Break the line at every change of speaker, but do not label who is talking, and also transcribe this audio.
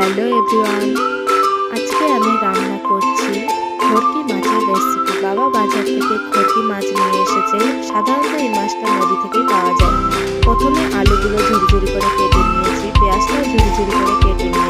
Hello everyone, আজকে আমি রান্না করছি খরকি মাছের রেসিপি। বাবা বাজার থেকে খরকি মাছ নিয়ে এসেছে। সাধারণত এই মাছটা নদী থেকেই পাওয়া যায়। প্রথমে আলুগুলো ঝুরি ঝুরি করে কেটে নিয়েছি, পেঁয়াজটাও ঝুরি ঝুরি করে কেটে নিয়েছি।